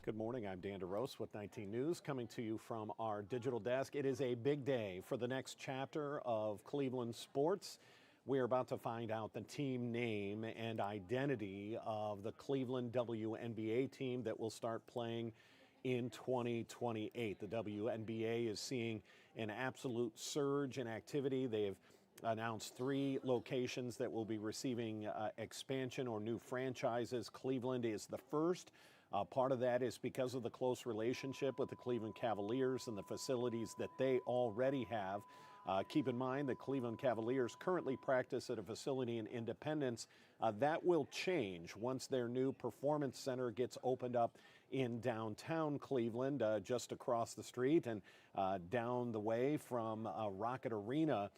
Good morning. I'm Dan DeRose with 19 News, coming to you from our digital desk. It is a big day for the next chapter of Cleveland sports. We're about to find out the team name and identity of the Cleveland WNBA team that will start playing in 2028. The WNBA is seeing an absolute surge in activity. They've announced 3 locations that will be receiving expansion or new franchises. Cleveland is the first. Part of that is because of the close relationship with the Cleveland Cavaliers and the facilities that they already have. Keep in mind that Cleveland Cavaliers currently practice at a facility in Independence. That will change once their new performance center gets opened up in downtown Cleveland, just across the street and down the way from Rocket Arena.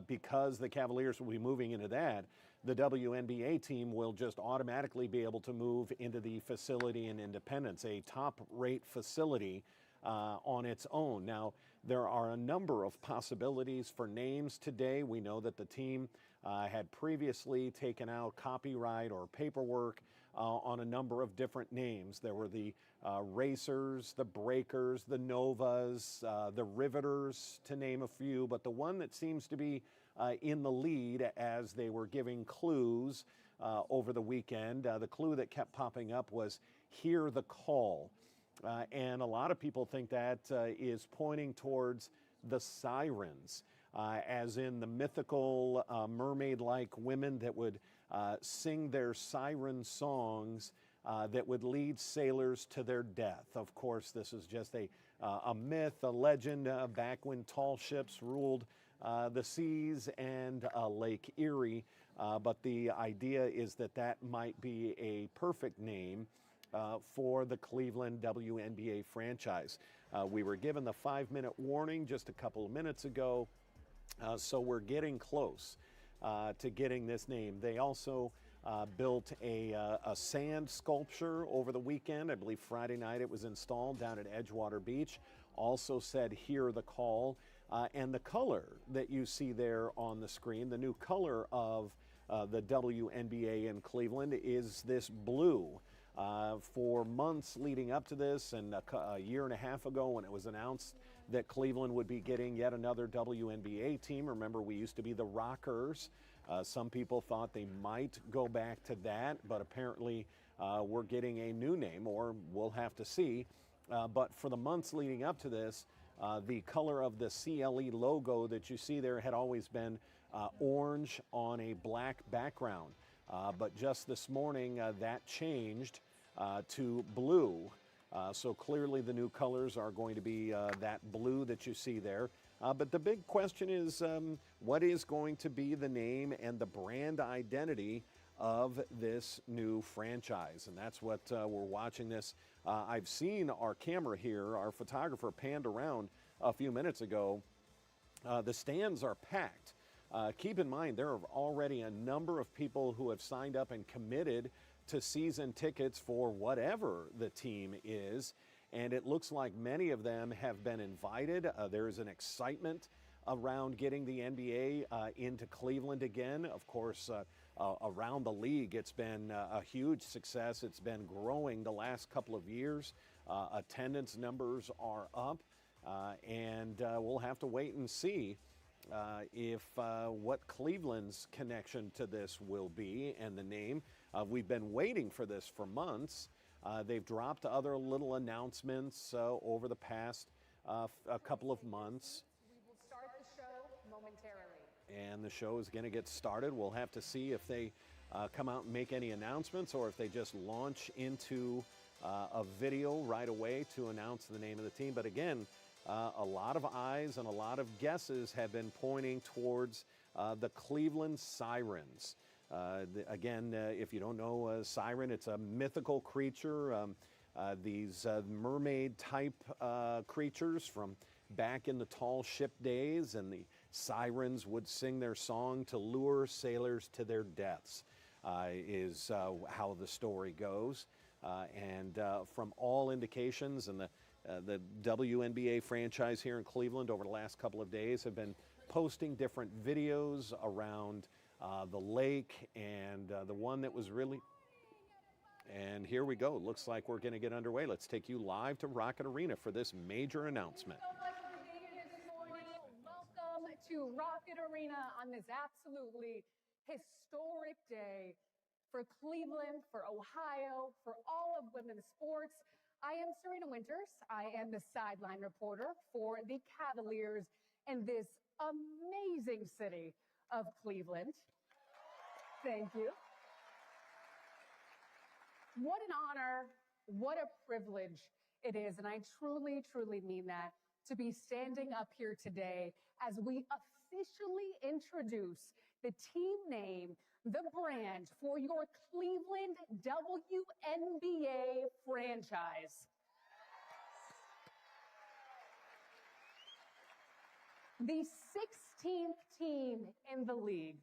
Because the Cavaliers will be moving into that, the WNBA team will just automatically be able to move into the facility in Independence, a top-rate facility on its own. Now, there are a number of possibilities for names today. We know that the team had previously taken out copyright or paperwork on a number of different names. There were the Racers, the Breakers, the Novas, the Riveters, to name a few, but the one that seems to be in the lead as they were giving clues over the weekend, the clue that kept popping up was "Hear the Call." And a lot of people think that is pointing towards the Sirens, as in the mythical mermaid-like women that would sing their siren songs that would lead sailors to their death. Of course, this is just a myth, a legend, back when tall ships ruled the seas and Lake Erie. But the idea is that that might be a perfect name for the Cleveland WNBA franchise. We were given the 5-minute warning just a couple of minutes ago, so we're getting close to getting this name. They also built a sand sculpture over the weekend. I believe Friday night it was installed down at Edgewater Beach. Also said "Hear the Call." And the color that you see there on the screen, the new color of the WNBA in Cleveland, is this blue. For months leading up to this, and a year and a half ago when it was announced that Cleveland would be getting yet another WNBA team. Remember, we used to be the Rockers. Some people thought they might go back to that, but apparently we're getting a new name, or we'll have to see. But for the months leading up to this, the color of the CLE logo that you see there had always been orange on a black background. But just this morning, that changed to blue. So clearly the new colors are going to be that blue that you see there. But the big question is, what is going to be the name and the brand identity of this new franchise? And that's what we're watching this. I've seen our camera here, our photographer panned around a few minutes ago. The stands are packed. Keep in mind, there are already a number of people who have signed up and committed to season tickets for whatever the team is, and it looks like many of them have been invited. There is an excitement around getting the NBA into Cleveland again. Of course, around the league, it's been a huge success. It's been growing the last couple of years. Attendance numbers are up, and we'll have to wait and see if what Cleveland's connection to this will be and the name. We've been waiting for this for months. They've dropped other little announcements over the past a couple of months. We will start the show momentarily. And the show is going to get started. We'll have to see if they come out and make any announcements, or if they just launch into a video right away to announce the name of the team. But again, a lot of eyes and a lot of guesses have been pointing towards the Cleveland Sirens. Again, if you don't know Siren, it's a mythical creature. These mermaid-type creatures from back in the tall ship days, and the sirens would sing their song to lure sailors to their deaths, is how the story goes. And from all indications, and the WNBA franchise here in Cleveland over the last couple of days have been posting different videos around the lake, and the one that was really And here we go. Looks like we're going to get underway. Let's take you live to Rocket Arena for this major announcement. So much for being here this morning. Welcome to Rocket Arena on this absolutely historic day for Cleveland, for Ohio, for all of women's sports. I am Serena Winters. I am the sideline reporter for the Cavaliers in this amazing city of Cleveland. Thank you. What an honor, what a privilege it is, and I truly, truly mean that, to be standing up here today as we officially introduce the team name, the brand for your Cleveland WNBA franchise. The 16th team in the league,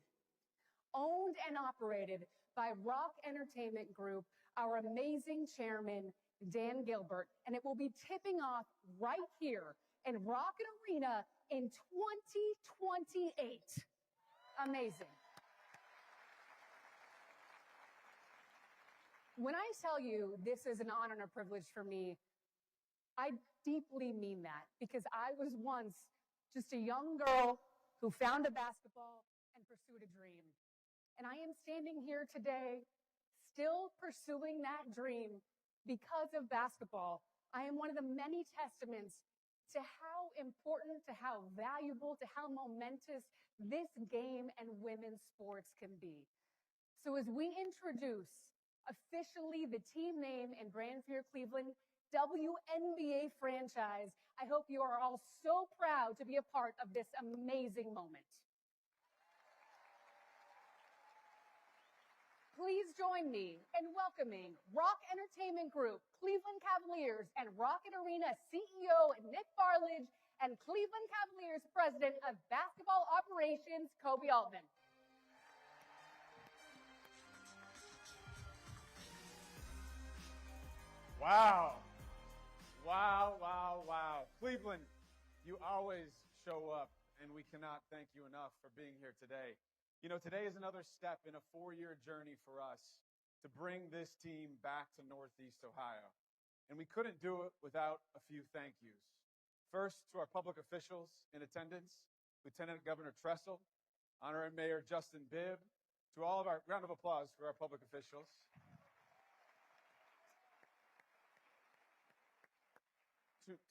owned and operated by Rock Entertainment Group, our amazing chairman, Dan Gilbert, and it will be tipping off right here in Rocket Arena in 2028. Amazing. When I tell you this is an honor and a privilege for me, I deeply mean that, because I was once just a young girl who found a basketball and pursued a dream. And I am standing here today still pursuing that dream because of basketball. I am one of the many testaments to how important, to how valuable, to how momentous this game and women's sports can be. So as we introduce officially the team name and brand for your Cleveland WNBA franchise, I hope you are all so proud to be a part of this amazing moment. Please join me in welcoming Rock Entertainment Group, Cleveland Cavaliers, and Rocket Arena CEO Nick Barlage, and Cleveland Cavaliers President of Basketball Operations, Kobe Altman. Wow. Wow, wow, wow. Cleveland, you always show up, and we cannot thank you enough for being here today. You know, today is another step in a 4-year journey for us to bring this team back to Northeast Ohio. And we couldn't do it without a few thank yous. First, to our public officials in attendance, Lieutenant Governor Tressel, Honorary Mayor Justin Bibb, to all of our, round of applause for our public officials.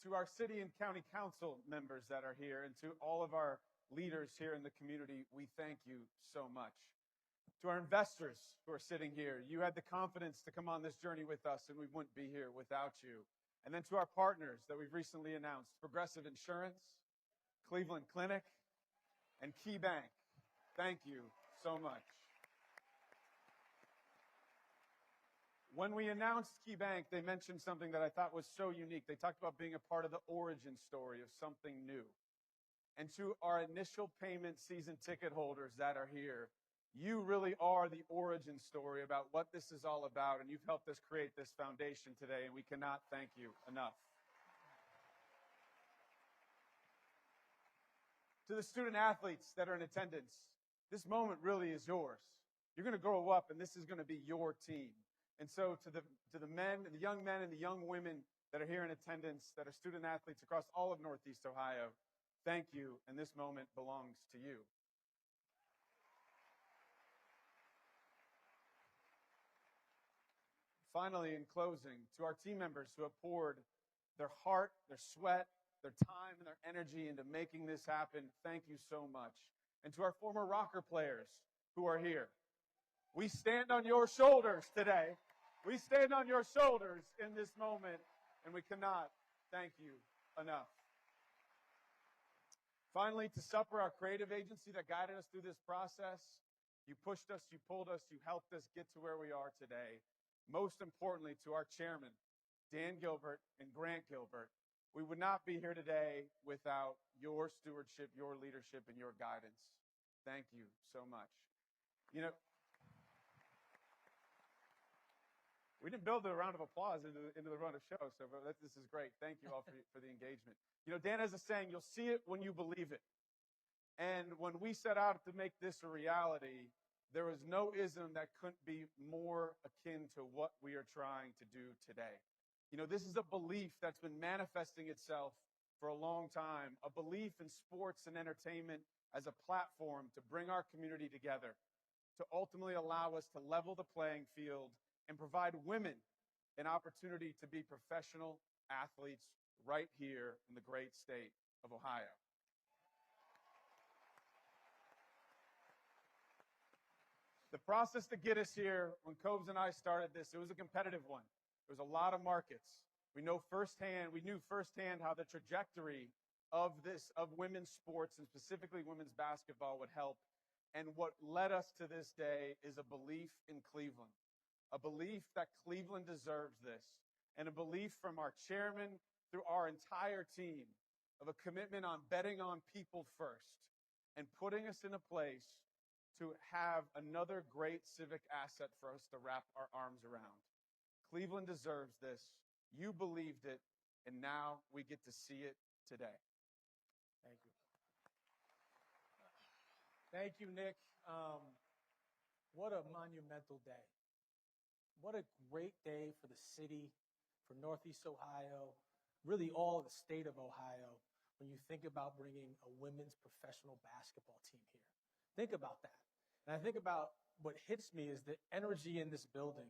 To our city and county council members that are here, and to all of our leaders here in the community, we thank you so much. To our investors who are sitting here, you had the confidence to come on this journey with us, and we wouldn't be here without you. And then to our partners that we've recently announced, Progressive Insurance, Cleveland Clinic, and Key Bank, thank you so much. When we announced Key Bank, they mentioned something that I thought was so unique. They talked about being a part of the origin story of something new. And to our initial payment season ticket holders that are here, you really are the origin story about what this is all about, and you've helped us create this foundation today, and we cannot thank you enough. To the student athletes that are in attendance, this moment really is yours. You're going to grow up, and this is going to be your team. And so to the men, the young men and the young women that are here in attendance, that are student athletes across all of Northeast Ohio, thank you, and this moment belongs to you. Finally, in closing, to our team members who have poured their heart, their sweat, their time, and their energy into making this happen, thank you so much. And to our former Rocker players who are here, we stand on your shoulders today. We stand on your shoulders in this moment, and we cannot thank you enough. Finally, to Supper, our creative agency that guided us through this process, you pushed us, you pulled us, you helped us get to where we are today. Most importantly, to our chairman, Dan Gilbert and Grant Gilbert, we would not be here today without your stewardship, your leadership, and your guidance. Thank you so much. You know, we didn't build a round of applause into the run of show, so this is great. Thank you all for the engagement. You know, Dan has a saying, you'll see it when you believe it. And when we set out to make this a reality, there is no ism that couldn't be more akin to what we are trying to do today. You know, this is a belief that's been manifesting itself for a long time, a belief in sports and entertainment as a platform to bring our community together, to ultimately allow us to level the playing field and provide women an opportunity to be professional athletes right here in the great state of Ohio. The process to get us here, when Cobes and I started this, it was a competitive one. There was a lot of markets. We knew firsthand how the trajectory of women's sports and specifically women's basketball would help. And what led us to this day is a belief in Cleveland, a belief that Cleveland deserves this, and a belief from our chairman through our entire team of a commitment on betting on people first and putting us in a place to have another great civic asset for us to wrap our arms around. Cleveland deserves this. You believed it, and now we get to see it today. Thank you. Thank you, Nick. What a monumental day. What a great day for the city, for Northeast Ohio, really all of the state of Ohio, when you think about bringing a women's professional basketball team here. Think about that. And I think about what hits me is the energy in this building.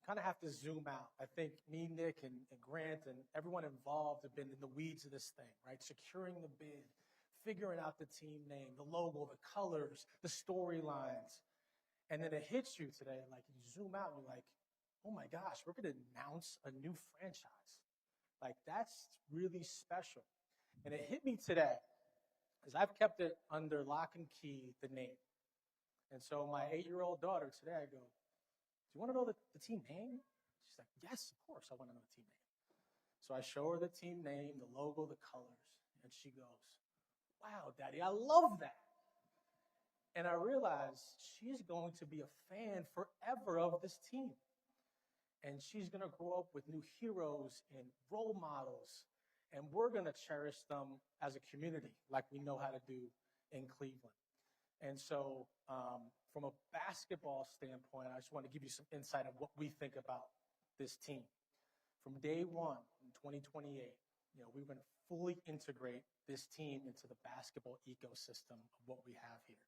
Kind of have to zoom out. I think me, Nick, and Grant, and everyone involved have been in the weeds of this thing, right? Securing the bid, figuring out the team name, the logo, the colors, the storylines. And then it hits you today, like you zoom out and you're like, oh my gosh, we're going to announce a new franchise. Like, that's really special. And it hit me today, because I've kept it under lock and key, the name. And so my 8-year-old daughter, today I go, do you want to know the team name? She's like, yes, of course, I want to know the team name. So I show her the team name, the logo, the colors, and she goes, wow, Daddy, I love that. And I realize she's going to be a fan forever of this team. And she's going to grow up with new heroes and role models. And we're going to cherish them as a community like we know how to do in Cleveland. And so from a basketball standpoint, I just want to give you some insight of what we think about this team. From day one in 2028, we're going to fully integrate this team into the basketball ecosystem of what we have here.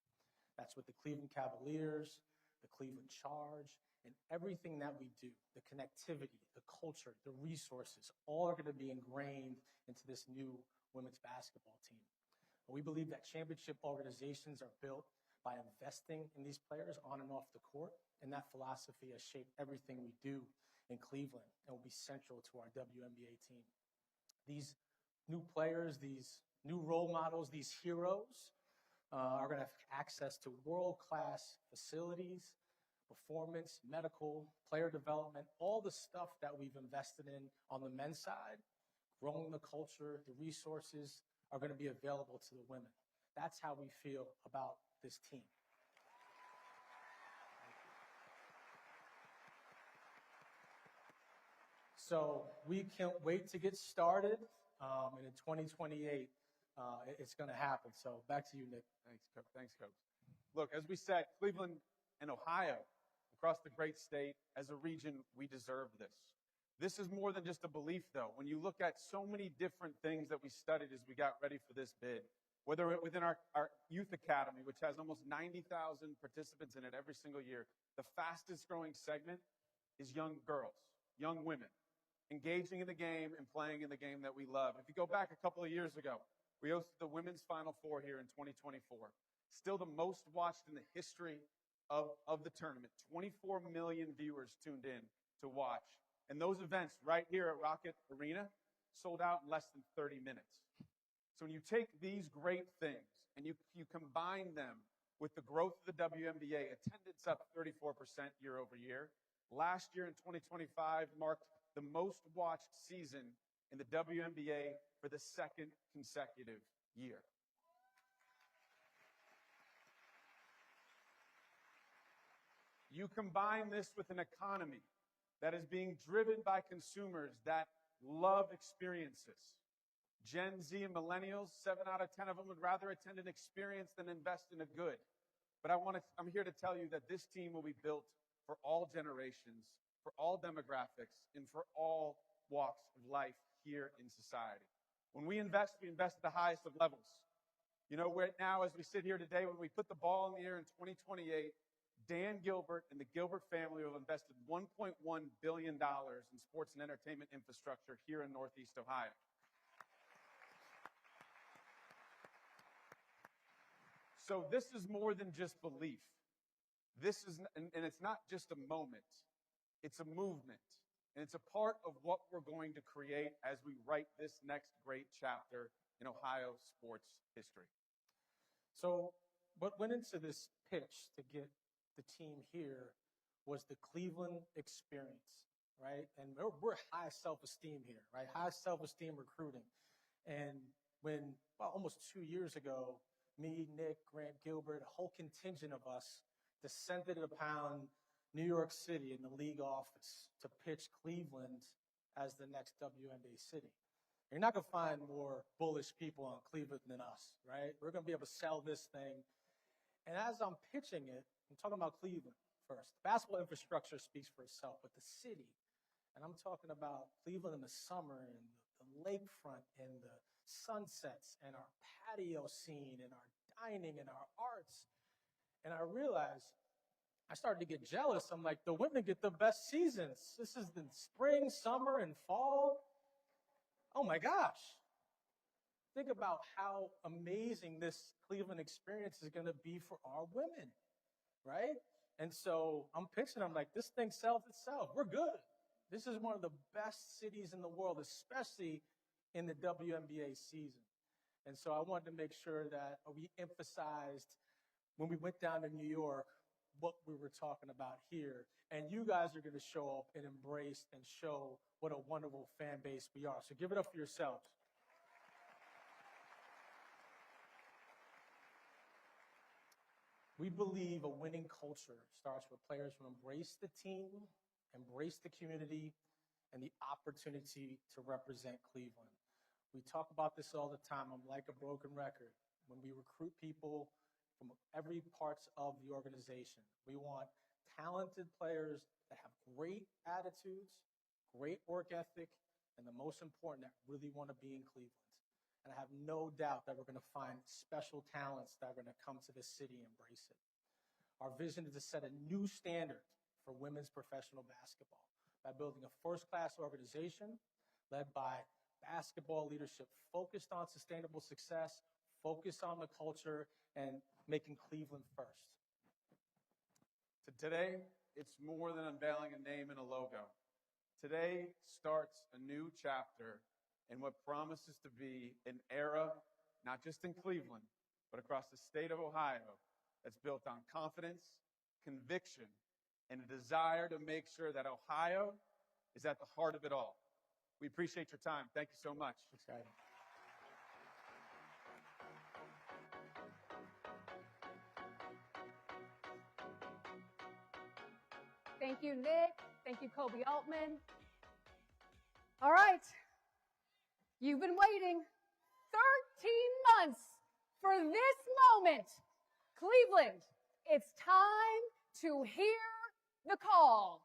That's with the Cleveland Cavaliers, the Cleveland Charge, and everything that we do, the connectivity, the culture, the resources, all are going to be ingrained into this new women's basketball team. We believe that championship organizations are built by investing in these players on and off the court, and that philosophy has shaped everything we do in Cleveland and will be central to our WNBA team. These new players, these new role models, these heroes are going to have access to world-class facilities, performance, medical, player development, all the stuff that we've invested in on the men's side, growing the culture, the resources are going to be available to the women. That's how we feel about this team. So we can't wait to get started, and in 2028, it's going to happen. So back to you, Nick. Thanks, Coach. Look, as we said, Cleveland and Ohio, across the great state, as a region, we deserve this. This is more than just a belief, though. When you look at so many different things that we studied as we got ready for this bid, whether within our youth academy, which has almost 90,000 participants in it every single year, the fastest growing segment is young girls, young women, engaging in the game and playing in the game that we love. If you go back a couple of years ago, we hosted the Women's Final Four here in 2024. Still the most watched in the history of the tournament. 24 million viewers tuned in to watch. And those events right here at Rocket Arena sold out in less than 30 minutes. So when you take these great things and you combine them with the growth of the WNBA, attendance up 34% year over year. Last year in 2025 marked the most watched season in the WNBA for the second consecutive year. You combine this with an economy that is being driven by consumers that love experiences. Gen Z and millennials, 7 out of 10 of them would rather attend an experience than invest in a good. But I'm here to tell you that this team will be built for all generations, for all demographics, and for all walks of life here in society. When we invest at the highest of levels. You know, right now, as we sit here today, when we put the ball in the air in 2028, Dan Gilbert and the Gilbert family have invested $1.1 billion in sports and entertainment infrastructure here in Northeast Ohio. So this is more than just belief. This is, and it's not just a moment. It's a movement. And it's a part of what we're going to create as we write this next great chapter in Ohio sports history. So what went into this pitch to get the team here was the Cleveland experience, right? And we're high self-esteem here, right? High self-esteem recruiting. And when, well, almost 2 years ago, me, Nick, Grant Gilbert, a whole contingent of us descended upon New York City in the league office to pitch Cleveland as the next WNBA city. You're not going to find more bullish people on Cleveland than us, right? We're going to be able to sell this thing. And as I'm pitching it, I'm talking about Cleveland first. The basketball infrastructure speaks for itself, but the city, and I'm talking about Cleveland in the summer and the lakefront and the sunsets and our patio scene and our dining and our arts. And I realized I started to get jealous. I'm like, the women get the best seasons. This is the spring, summer, and fall. Oh my gosh. Think about how amazing this Cleveland experience is going to be for our women, right? And so I'm pitching, I'm like, this thing sells itself. We're good. This is one of the best cities in the world, especially in the WNBA season. And so I wanted to make sure that we emphasized when we went down to New York what we were talking about here. And you guys are going to show up and embrace and show what a wonderful fan base we are. So give it up for yourselves. We believe a winning culture starts with players who embrace the team, embrace the community, and the opportunity to represent Cleveland. We talk about this all the time. I'm like a broken record. When we recruit people from every parts of the organization, we want talented players that have great attitudes, great work ethic, and the most important, that really want to be in Cleveland. And I have no doubt that we're going to find special talents that are going to come to this city and embrace it. Our vision is to set a new standard for women's professional basketball by building a first-class organization led by basketball leadership focused on sustainable success, focused on the culture, and making Cleveland first. So today, it's more than unveiling a name and a logo. Today starts a new chapter in what promises to be an era, not just in Cleveland, but across the state of Ohio, that's built on confidence, conviction, and a desire to make sure that Ohio is at the heart of it all. We appreciate your time. Thank you so much. Exciting. Thank you, Nick. Thank you, Kobe Altman. All right. You've been waiting 13 months for this moment. Cleveland, it's time to hear the call.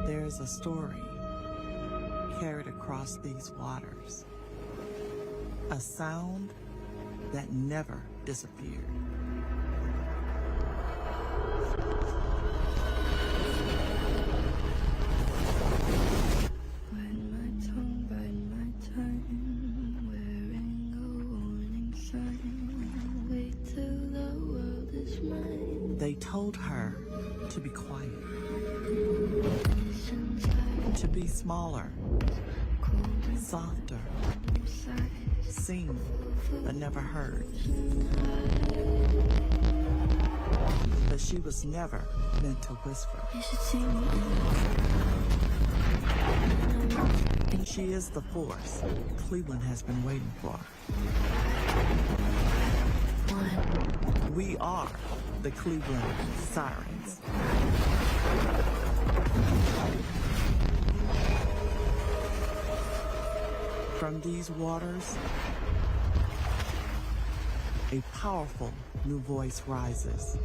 There's a story carried across these waters, a sound that never disappeared. They told her to be quiet, to be smaller, softer, seen but never heard. But she was never meant to whisper. She is the force Cleveland has been waiting for. We are the Cleveland Sirens. From these waters, a powerful new voice rises.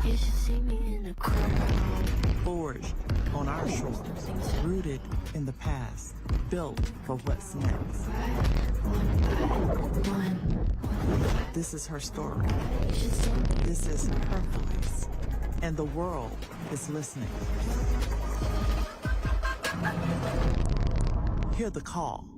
You should see me in a crowd. Forged on our shores, rooted in the past, built for what's next. This is her story. This is her voice. And the world is listening. Hear the call.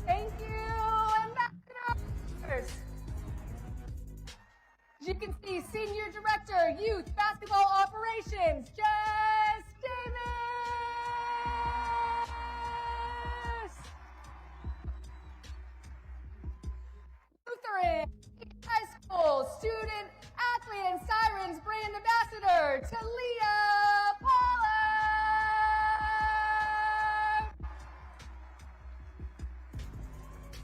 Thank you, ambassadors. As you can see, Senior Director, Youth Basketball Operations, Jess Davis. Lutheran High School Student Athlete and Sirens Brand Ambassador, Talia Pollard.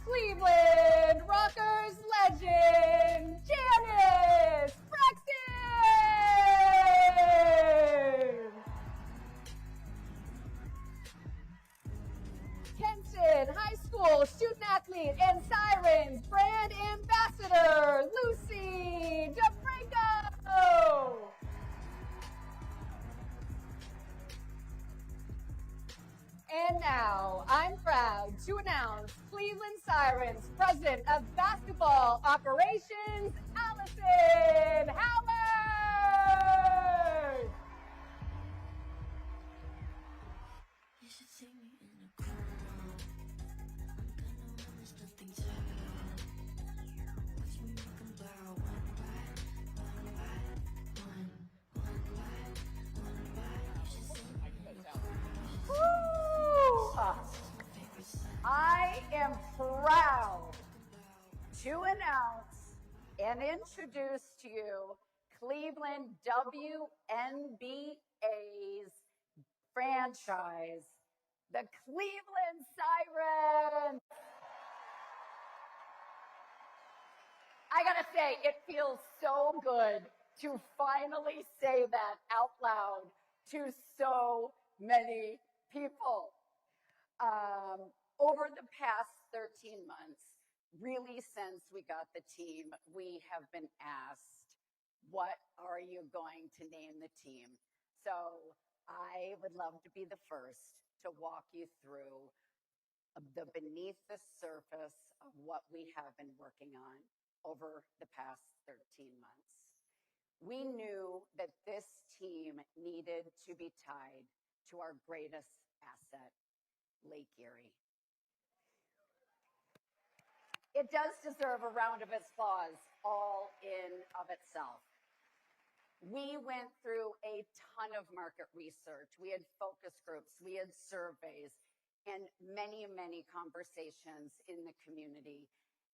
Cleveland Rockers legend, Janice Braxton. Kenton High School Student Athlete and Sirens Brand Ambassador, Lucy DeFranco. And now, I'm proud to announce Cleveland Sirens President of Basketball Operations, Allison Howard! You should see me in a crowd. I'm gonna win, there's nothing to hide. Watch me make 'em bow one by one by one. You should see me in a crowd. I am proud to announce and introduce to you Cleveland WNBA's franchise, the Cleveland Sirens. I gotta say, it feels so good to finally say that out loud to so many people. Over the past 13 months, really since we got the team, we have been asked, what are you going to name the team? So I would love to be the first to walk you through the beneath the surface of what we have been working on over the past 13 months. We knew that this team needed to be tied to our greatest asset, Lake Erie. It does deserve a round of applause all in of itself. We went through a ton of market research. We had focus groups, we had surveys, and many, many conversations in the community.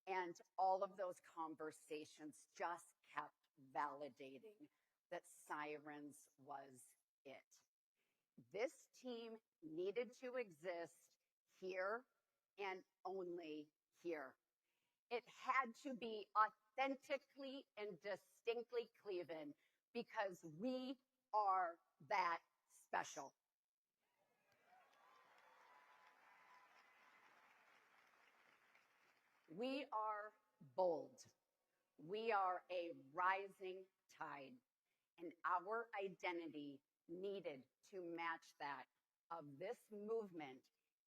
And all of those conversations just kept validating that Sirens was it. This team needed to exist here and only here. It had to be authentically and distinctly Cleveland because we are that special. We are bold. We are a rising tide, and our identity needed to match that of this movement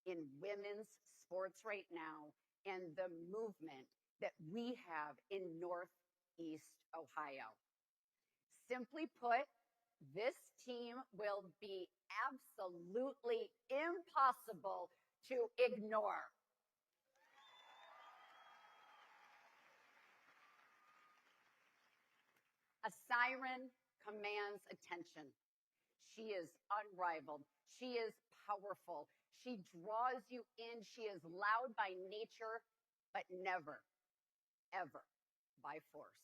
in women's sports right now and the movement that we have in Northeast Ohio. Simply put, this team will be absolutely impossible to ignore. A siren commands attention. She is unrivaled. She is powerful. She draws you in. She is loud by nature, but never, ever by force.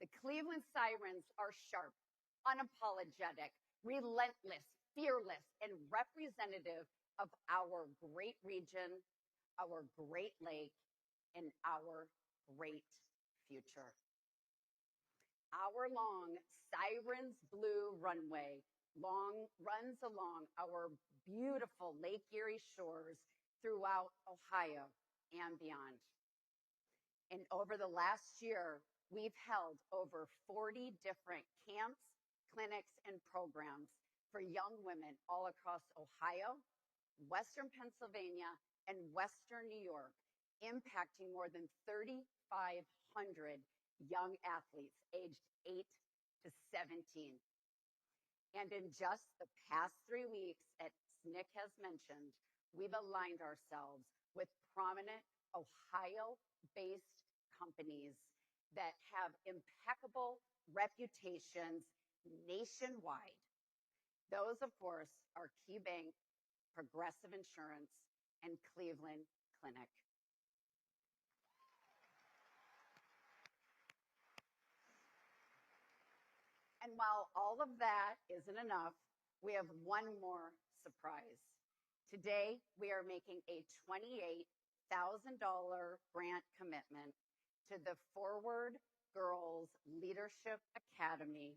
The Cleveland Sirens are sharp, unapologetic, relentless, fearless, and representative of our great region, our great lake, and our great future. Our long Sirens Blue runway runs along our beautiful Lake Erie shores throughout Ohio and beyond. And over the last year, we've held over 40 different camps, clinics, and programs for young women all across Ohio, Western Pennsylvania, and Western New York, impacting more than 3,500 young athletes aged 8 to 17. And in just the past 3 weeks, as Nick has mentioned, we've aligned ourselves with prominent Ohio-based companies that have impeccable reputations nationwide. Those, of course, are KeyBank, Progressive Insurance, and Cleveland Clinic. And while all of that isn't enough, we have one more surprise. Today, we are making a $28,000 grant commitment to the Forward Girls Leadership Academy,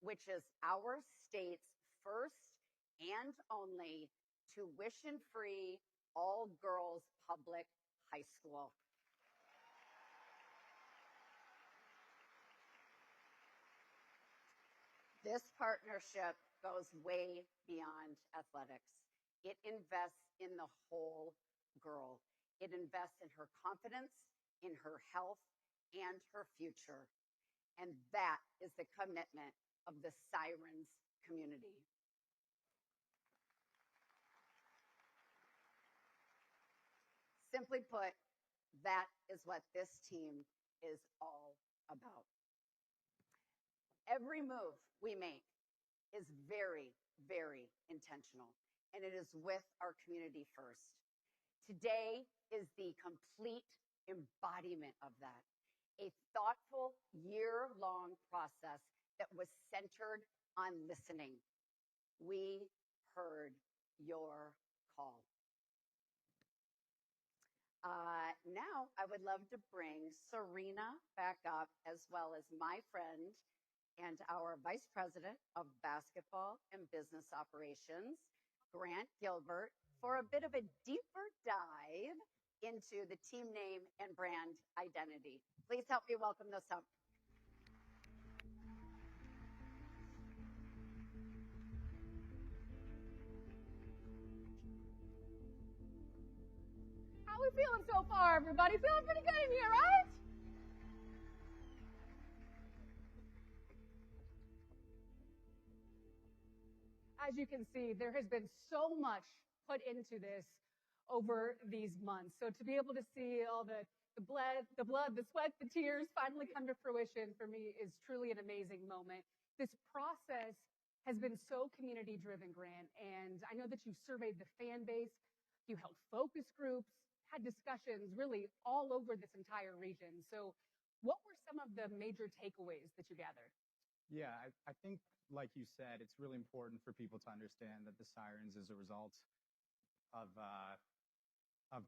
which is our state's first and only tuition-free all-girls public high school. This partnership goes way beyond athletics. It invests in the whole girl. It invests in her confidence, in her health, and her future. And that is the commitment of the Sirens community. Simply put, that is what this team is all about. Every move we make is very, very intentional, and it is with our community first. Today is the complete embodiment of that, a thoughtful year-long process that was centered on listening. We heard your call. Now I would love to bring Serena back up, as well as my friend and our Vice President of Basketball and Business Operations, Grant Gilbert, for a bit of a deeper dive into the team name and brand identity. Please help me welcome this up. How are we feeling so far, everybody? Feeling pretty good in here, right? As you can see, there has been so much put into this over these months. So to be able to see all the blood, the sweat, the tears finally come to fruition for me is truly an amazing moment. This process has been so community driven, Grant, and I know that you surveyed the fan base, you held focus groups, had discussions really all over this entire region. So what were some of the major takeaways that you gathered? Yeah, I think, like you said, it's really important for people to understand that the Sirens is a result of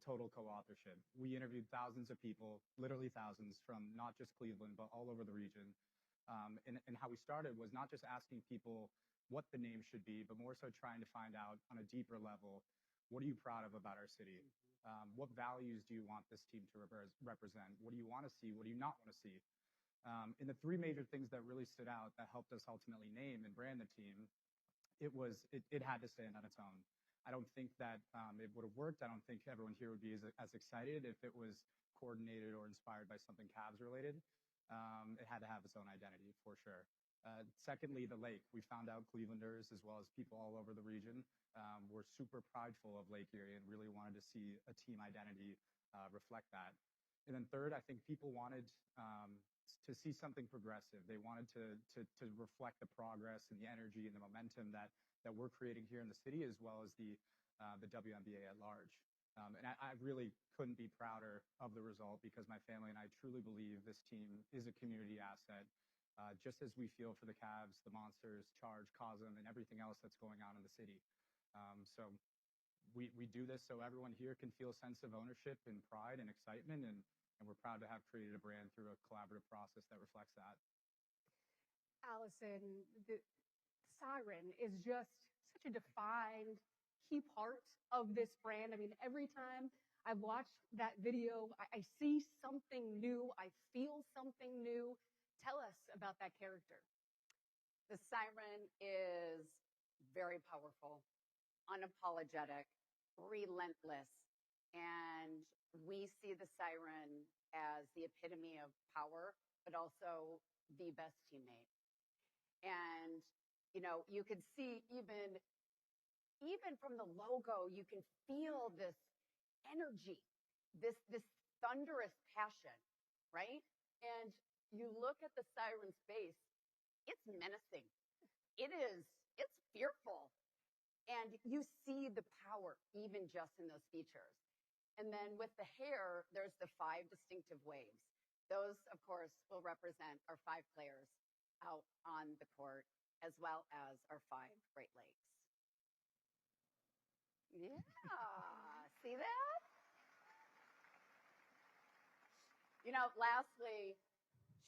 total co-authorship. We interviewed thousands of people, literally thousands, from not just Cleveland, but all over the region. And how we started was not just asking people what the name should be, but more so trying to find out on a deeper level, what are you proud of about our city? What values do you want this team to represent? What do you want to see? What do you not want to see? And the three major things that really stood out that helped us ultimately name and brand the team, it had to stand on its own. I don't think that it would have worked. I don't think everyone here would be as excited if it was coordinated or inspired by something Cavs related. It had to have its own identity for sure. Secondly, the lake. We found out Clevelanders, as well as people all over the region, were super prideful of Lake Erie and really wanted to see a team identity reflect that. And then third, I think people wanted to see something progressive. They wanted to reflect the progress and the energy and the momentum that we're creating here in the city, as well as the WNBA at large. And I really couldn't be prouder of the result, because my family and I truly believe this team is a community asset, just as we feel for the Cavs, the Monsters, Charge, Cosm, and everything else that's going on in the city. So we do this so everyone here can feel a sense of ownership and pride and excitement, and we're proud to have created a brand through a collaborative process that reflects that. Allison, the Siren is just such a defined key part of this brand. I mean, every time I watch that video, I see something new. I feel something new. Tell us about that character. The Siren is very powerful, unapologetic, relentless. And we see the Siren as the epitome of power, but also the best teammate. And, you could see even from the logo, you can feel this energy, this thunderous passion, right? And you look at the Siren's face, it's menacing. It's fearful. And you see the power even just in those features. And then with the hair, there's the 5 distinctive waves. Those, of course, will represent our 5 players out on the court, as well as our 5 Great Lakes. Yeah, see that? Lastly,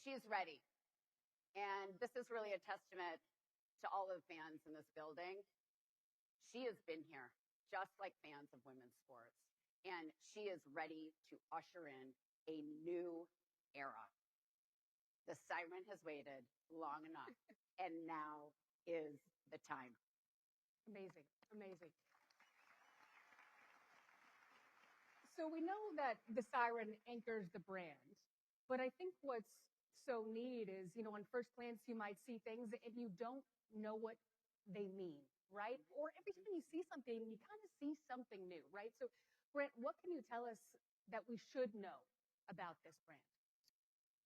she's ready. And this is really a testament to all of the fans in this building. She has been here, just like fans of women's sports. And she is ready to usher in a new era. The Siren has waited long enough, and now is the time. Amazing, amazing. So we know that the Siren anchors the brand, but I think what's so neat is, on first glance, you might see things and you don't know what they mean, right? Or every time you see something, you kind of see something new, right? So, Brent, what can you tell us that we should know about this brand?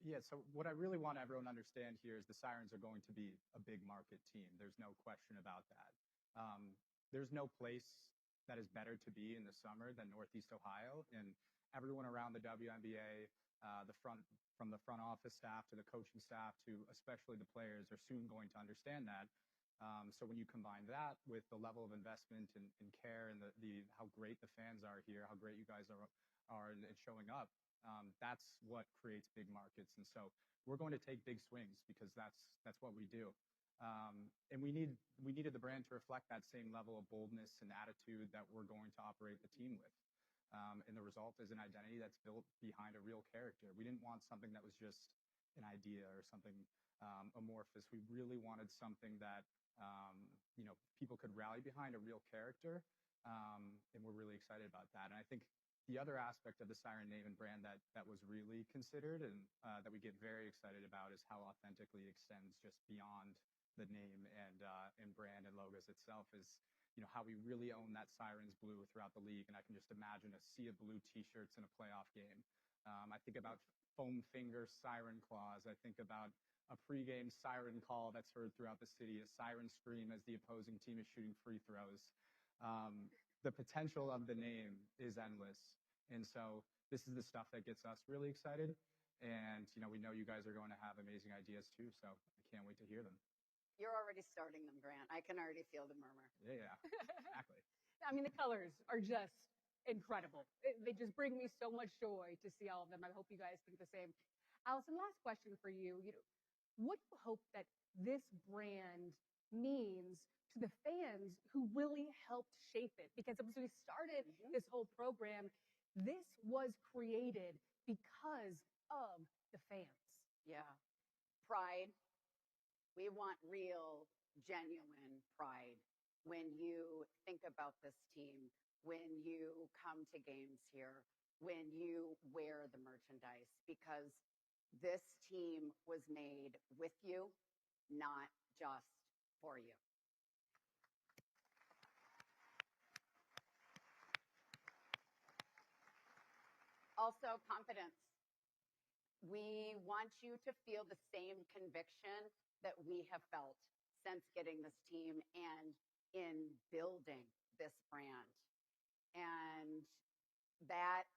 Yeah, so what I really want everyone to understand here is the Sirens are going to be a big market team. There's no question about that. There's no place that is better to be in the summer than Northeast Ohio, and everyone around the WNBA, from the front office staff to the coaching staff to especially the players, are soon going to understand that. So when you combine that with the level of investment and care and the how great the fans are here, how great you guys are in showing up, that's what creates big markets. And so we're going to take big swings, because that's what we do. And we needed the brand to reflect that same level of boldness and attitude that we're going to operate the team with. And the result is an identity that's built behind a real character. We didn't want something that was just an idea or something amorphous. We really wanted something that people could rally behind, a real character, and we're really excited about that. And I think the other aspect of the Siren name and brand that was really considered and that we get very excited about is how authentically it extends just beyond the name and brand and logos itself, is how we really own that Sirens blue throughout the league. And I can just imagine a sea of blue T-shirts in a playoff game. I think about foam finger siren claws. I think about a pregame siren call that's heard throughout the city, a siren scream as the opposing team is shooting free throws. The potential of the name is endless. And so this is the stuff that gets us really excited. And, we know you guys are going to have amazing ideas too. So I can't wait to hear them. You're already starting them, Grant. I can already feel the murmur. Yeah, exactly. I mean, the colors are just incredible. They just bring me so much joy to see all of them. I hope you guys think the same. Allison, last question for you. What do you hope that this brand means to the fans who really helped shape it? Because as we started this whole program, this was created because of the fans. Yeah. Pride. We want real, genuine pride when you think about this team, when you come to games here, when you wear the merchandise, because this team was made with you, not just for you. Also, confidence. We want you to feel the same conviction that we have felt since getting this team and in building this brand. And that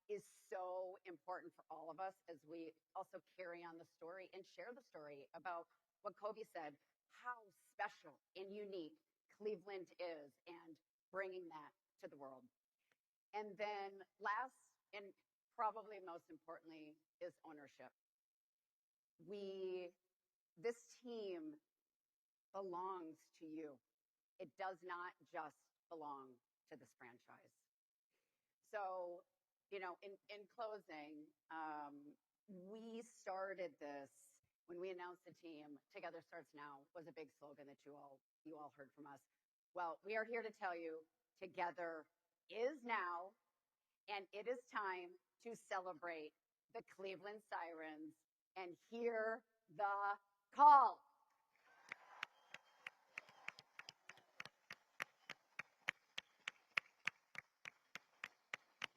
is so important for all of us as we also carry on the story and share the story about what Kobe said, how special and unique Cleveland is, and bringing that to the world. And then last and probably most importantly is ownership. This team belongs to you. It does not just belong to this franchise. So, in closing, we started this when we announced the team. Together Starts Now was a big slogan that you all heard from us. Well, we are here to tell you, together is now, and it is time to celebrate the Cleveland Sirens and hear the call.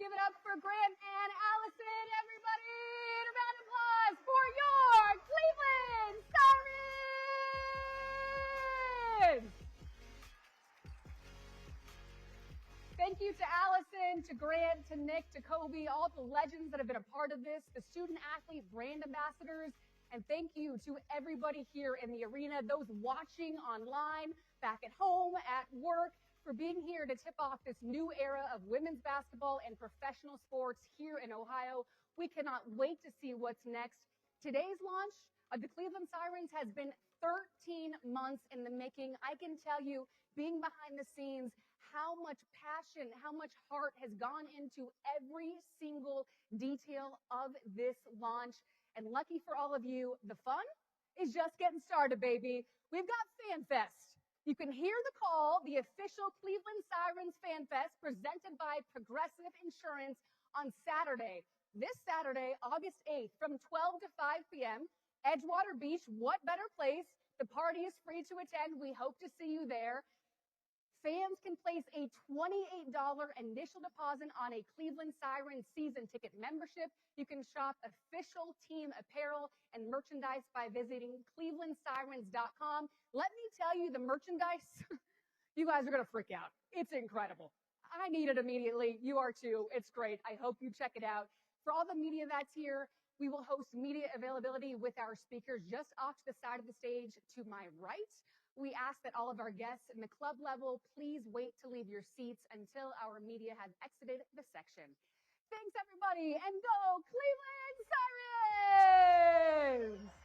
Give it up for Grant and Allison, everybody! And a round of applause for your Cleveland Sirens! Thank you to Allison, to Grant, to Nick, to Kobe, all the legends that have been a part of this, the student athlete brand ambassadors, and thank you to everybody here in the arena, those watching online, back at home, at work, for being here to tip off this new era of women's basketball and professional sports here in Ohio. We cannot wait to see what's next. Today's launch of the Cleveland Sirens has been 13 months in the making. I can tell you, being behind the scenes, how much passion, how much heart has gone into every single detail of this launch. And lucky for all of you, the fun is just getting started, baby. We've got Fan Fest. You can hear the call, the official Cleveland Sirens Fan Fest presented by Progressive Insurance on Saturday. This Saturday, August 8th, from 12 to 5 p.m., Edgewater Beach. What better place? The party is free to attend. We hope to see you there. Fans can place a $28 initial deposit on a Cleveland Sirens season ticket membership. You can shop official team apparel and merchandise by visiting clevelandsirens.com. Let me tell you, the merchandise, you guys are going to freak out. It's incredible. I need it immediately. You are too. It's great. I hope you check it out. For all the media that's here, we will host media availability with our speakers just off to the side of the stage to my right. We ask that all of our guests in the club level, please wait to leave your seats until our media has exited the section. Thanks, everybody, and go Cleveland Sirens!